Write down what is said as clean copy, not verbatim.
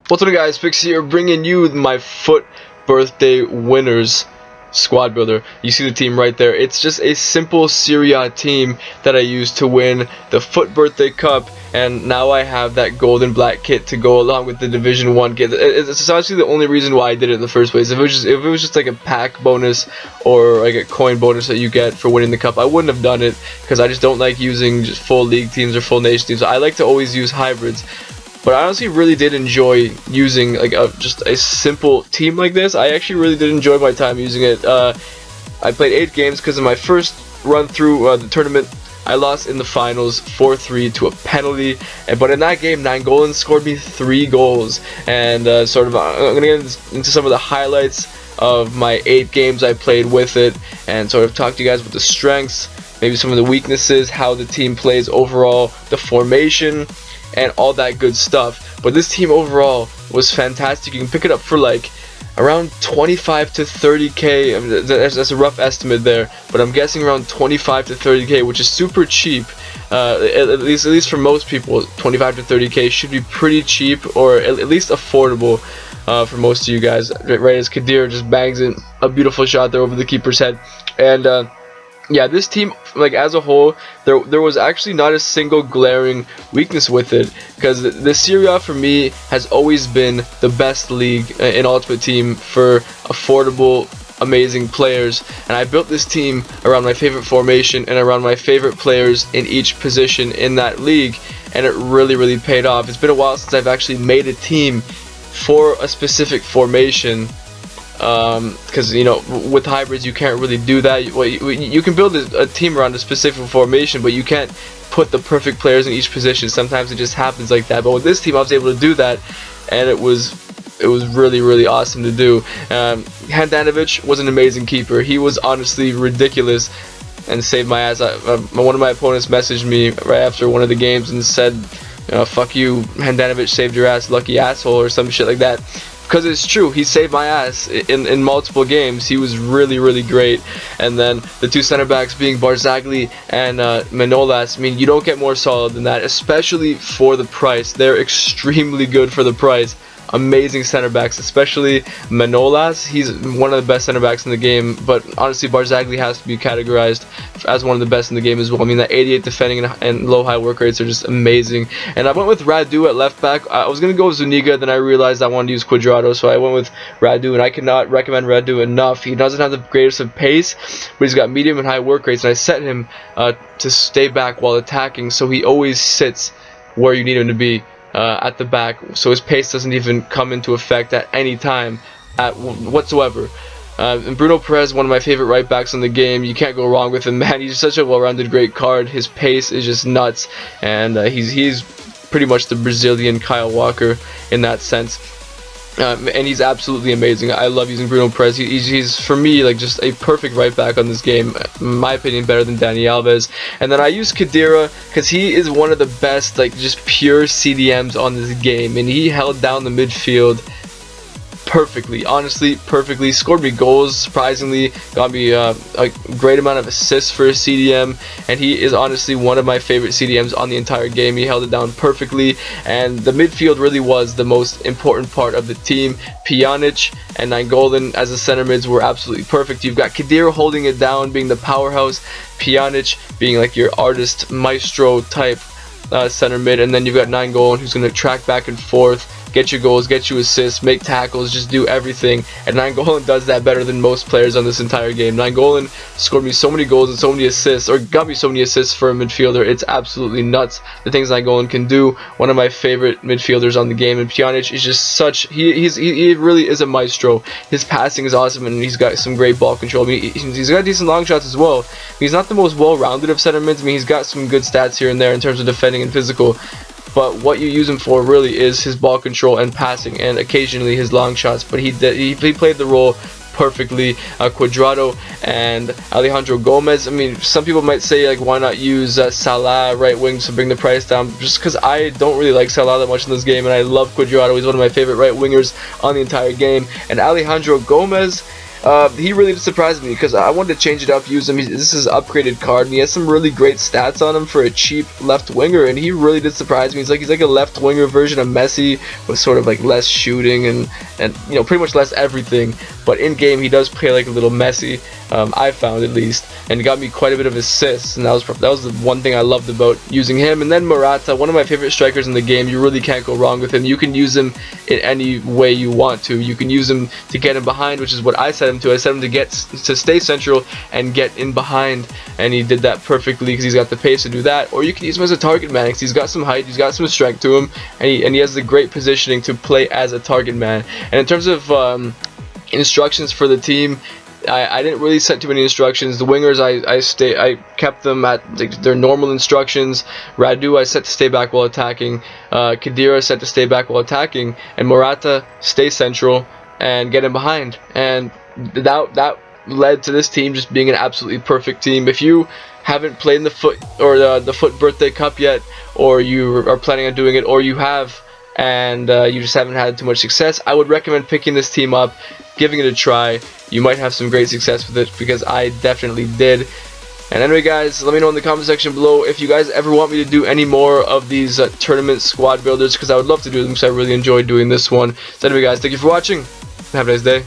What's up guys, Fix here, bringing you my FUT birthday winners squad builder. You see the team right there. It's just a simple Serie A team that I used to win the FUT birthday cup, and now I have that gold and black kit to go along with the Division 1 kit. It's essentially the only reason why I did it in the first place. If it was just like a pack bonus or like a coin bonus that you get for winning the cup, I wouldn't have done it, because I just don't like using just full league teams or full nation teams. I like to always use hybrids. But I honestly really did enjoy using like just a simple team like this. I actually really did enjoy my time using it. I played 8 games because in my first run through the tournament, I lost in the finals 4-3 to a penalty. But in that game, Nainggolan scored me 3 goals. And I'm going to get into some of the highlights of my 8 games I played with it, and sort of talk to you guys about the strengths, maybe some of the weaknesses, how the team plays overall, the formation, and all that good stuff. But this team overall was fantastic. You can pick it up for like around 25 to 30k. I mean, that's a rough estimate there, but I'm guessing around 25 to 30k, which is super cheap. At least for most people, 25 to 30k should be pretty cheap, or at least affordable for most of you guys. Right as Kadir just bangs in a beautiful shot there over the keeper's head. And yeah, this team, like as a whole, there was actually not a single glaring weakness with it, because the Serie A for me has always been the best league in Ultimate Team for affordable, amazing players. And I built this team around my favorite formation and around my favorite players in each position in that league, and it really paid off. It's been a while since I've actually made a team for a specific formation. Because you know, with hybrids you can't really do that. You can build a team around a specific formation, but you can't put the perfect players in each position. Sometimes it just happens like that. But with this team, I was able to do that, and it was really awesome to do. Handanovic was an amazing keeper. He was honestly ridiculous and saved my ass. One of my opponents messaged me right after one of the games and said, "Fuck you, Handanovic saved your ass, lucky asshole," or some shit like that. Because it's true, he saved my ass in multiple games. He was really great. And then the 2 center backs being Barzagli and Manolas. I mean, you don't get more solid than that, especially for the price. They're extremely good for the price. Amazing center backs, especially Manolas. He's one of the best center backs in the game, but honestly Barzagli has to be categorized as one of the best in the game as well. I mean, that 88 defending and low high work rates are just amazing. And I went with Radu at left back. I was gonna go with Zuniga, then I realized I wanted to use Cuadrado, so I went with Radu, and I cannot recommend Radu enough. He doesn't have the greatest of pace, but he's got medium and high work rates, and I set him to stay back while attacking, so he always sits where you need him to be. At the back, so his pace doesn't even come into effect at any time whatsoever. And Bruno Perez, one of my favorite right backs in the game. You can't go wrong with him, man. He's such a well-rounded great card. His pace is just nuts, and he's pretty much the Brazilian Kyle Walker in that sense. And he's absolutely amazing. I love using Bruno Perez. He's for me like just a perfect right back on this game. In my opinion, better than Dani Alves. And then I use Khedira because he is one of the best, like just pure CDMs on this game, and he held down the midfield perfectly, honestly perfectly. Scored me goals, surprisingly, got me a great amount of assists for a CDM, and he is honestly one of my favorite CDMs on the entire game. He held it down perfectly, and the midfield really was the most important part of the team. Pjanic and Nainggolan as the center mids were absolutely perfect. You've got Kadir holding it down, being the powerhouse, Pjanic being like your artist maestro type center mid, and then you've got Nainggolan, who's going to track back and forth, get you goals, get you assists, make tackles, just do everything. And Nainggolan does that better than most players on this entire game. Nainggolan scored me so many goals and so many assists, or got me so many assists for a midfielder. It's absolutely nuts the things Nainggolan can do. One of my favorite midfielders on the game. And Pjanic is just such, he really is a maestro. His passing is awesome, and he's got some great ball control. I mean, he's got decent long shots as well. He's not the most well-rounded of center mids. I mean, he's got some good stats here and there in terms of defending and physical, but what you use him for really is his ball control and passing, and occasionally his long shots. But he played the role perfectly. Cuadrado and Alejandro Gomez. I mean, some people might say like, why not use Salah right wing to bring the price down? Just because I don't really like Salah that much in this game, and I love Cuadrado. He's one of my favorite right wingers on the entire game. And Alejandro Gomez, he really surprised me because I wanted to change it up, use him. This is an upgraded card, and he has some really great stats on him for a cheap left winger, and he really did surprise me. He's like a left winger version of Messi with sort of like less shooting and you know, pretty much less everything. But in game, he does play like a little Messi, I found at least, and got me quite a bit of assists, and that was the one thing I loved about using him. And then Morata, one of my favorite strikers in the game. You really can't go wrong with him. You can use him in any way you want to. You can use him to get him behind, which is what I set him to. I set him to stay central and get in behind, and he did that perfectly because he's got the pace to do that. Or you can use him as a target man because he's got some height, he's got some strength to him, and he has the great positioning to play as a target man. And in terms of instructions for the team, I didn't really set too many instructions. The wingers, I kept them at their normal instructions. Radu I set to stay back while attacking. Khedira set to stay back while attacking, and Morata stay central and get in behind. And that led to this team just being an absolutely perfect team. If you haven't played in the FUT or the FUT Birthday Cup yet, or you are planning on doing it, or you have and you just haven't had too much success, I would recommend picking this team up, giving it a try. You might have some great success with it, because I definitely did. And anyway, guys, let me know in the comment section below if you guys ever want me to do any more of these tournament squad builders, because I would love to do them, because I really enjoyed doing this one. So anyway, guys, thank you for watching. Have a nice day.